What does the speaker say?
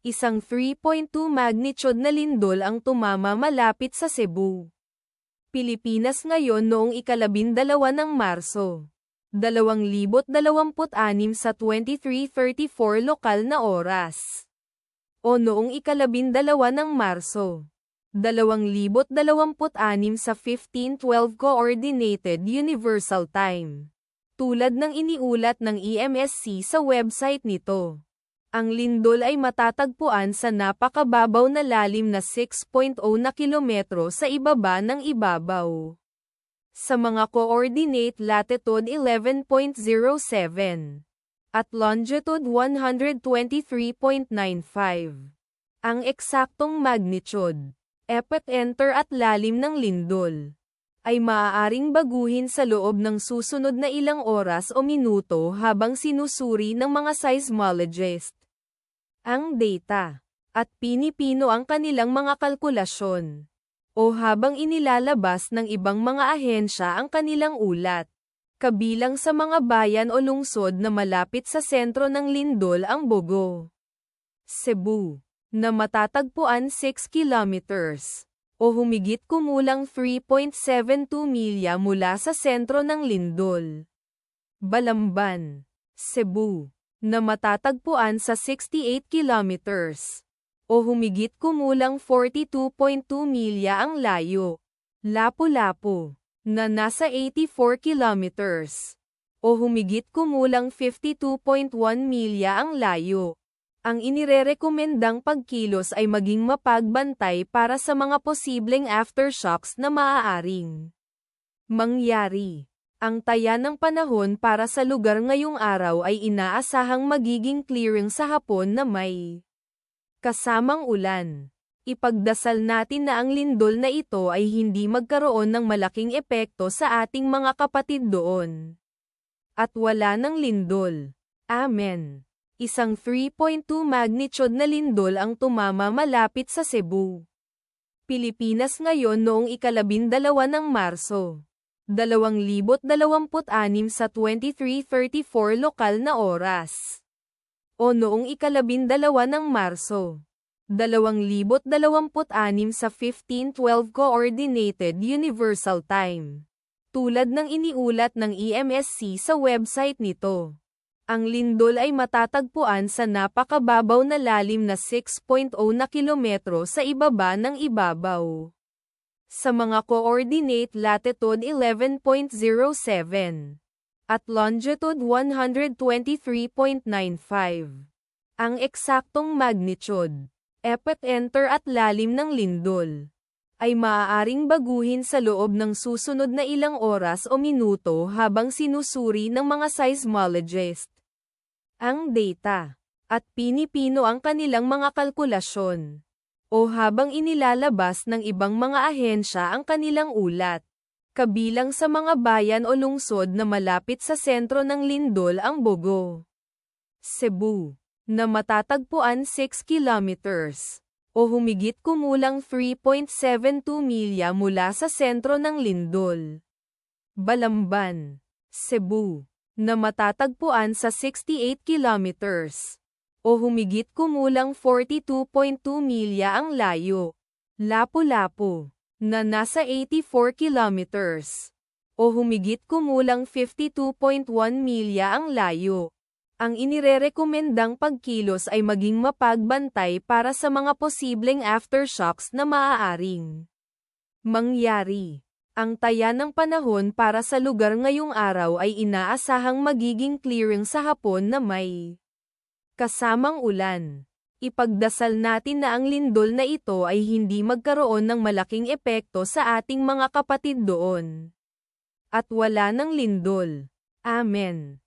Isang 3.2 magnitude na lindol ang tumama malapit sa Cebu, Pilipinas ngayon noong ika-12 ng Marso, 2026 sa 23:34 lokal na oras. O noong ika-12 ng Marso, 2026 sa 15:12 Coordinated Universal Time. Tulad ng iniulat ng EMSC sa website nito, ang lindol ay matatagpuan sa napakababaw na lalim na 6.0 na kilometro sa ibaba ng ibabaw. Sa mga coordinate latitude 11.07 at longitude 123.95. Ang eksaktong magnitude, epicenter at lalim ng lindol ay maaaring baguhin sa loob ng susunod na ilang oras o minuto habang sinusuri ng mga seismologists ang data, at pinipino ang kanilang mga kalkulasyon, o habang inilalabas ng ibang mga ahensya ang kanilang ulat. Kabilang sa mga bayan o lungsod na malapit sa sentro ng lindol ang Bogo, Cebu, na matatagpuan 6 kilometers, o humigit kumulang 3.72 milya mula sa sentro ng lindol. Balamban, Cebu, na matatagpuan sa 68 kilometers, o humigit kumulang 42.2 milya ang layo. Lapu-Lapu, na nasa 84 kilometers, o humigit kumulang 52.1 milya ang layo. Ang inirerekomendang pagkilos ay maging mapagbantay para sa mga posibleng aftershocks na maaaring mangyari. Ang taya ng panahon para sa lugar ngayong araw ay inaasahang magiging clearing sa hapon na may kasamang ulan. Ipagdasal natin na ang lindol na ito ay hindi magkaroon ng malaking epekto sa ating mga kapatid doon. At wala ng lindol. Amen. Isang 3.2 magnitude na lindol ang tumama malapit sa Cebu, Pilipinas ngayon noong ika-12 ng Marso, 2026 sa 23:34 lokal na oras. O noong ika-12 ng Marso, 2026 sa 15:12 Coordinated Universal Time. Tulad ng iniulat ng EMSC sa website nito, ang lindol ay matatagpuan sa napakababaw na lalim na 6.0 na kilometro sa ibaba ng ibabaw. Sa mga coordinate latitude 11.07 at longitude 123.95. Ang eksaktong magnitude, epicenter at lalim ng lindol ay maaaring baguhin sa loob ng susunod na ilang oras o minuto habang sinusuri ng mga seismologists ang data, at pinipino ang kanilang mga kalkulasyon, o habang inilalabas ng ibang mga ahensya ang kanilang ulat. Kabilang sa mga bayan o lungsod na malapit sa sentro ng lindol ang Bogo, Cebu, na matatagpuan 6 kilometers, o humigit kumulang 3.72 milya mula sa sentro ng lindol. Balamban, Cebu, na matatagpuan sa 68 kilometers, o humigit kumulang 42.2 milya ang layo. Lapu-Lapu, na nasa 84 kilometers, o humigit kumulang 52.1 milya ang layo. Ang inirerekomendang pagkilos ay maging mapagbantay para sa mga posibleng aftershocks na maaaring mangyari. Ang taya ng panahon para sa lugar ngayong araw ay inaasahang magiging clearing sa hapon na may kasamang ulan. Ipagdasal natin na ang lindol na ito ay hindi magkaroon ng malaking epekto sa ating mga kapatid doon. At wala ng lindol. Amen.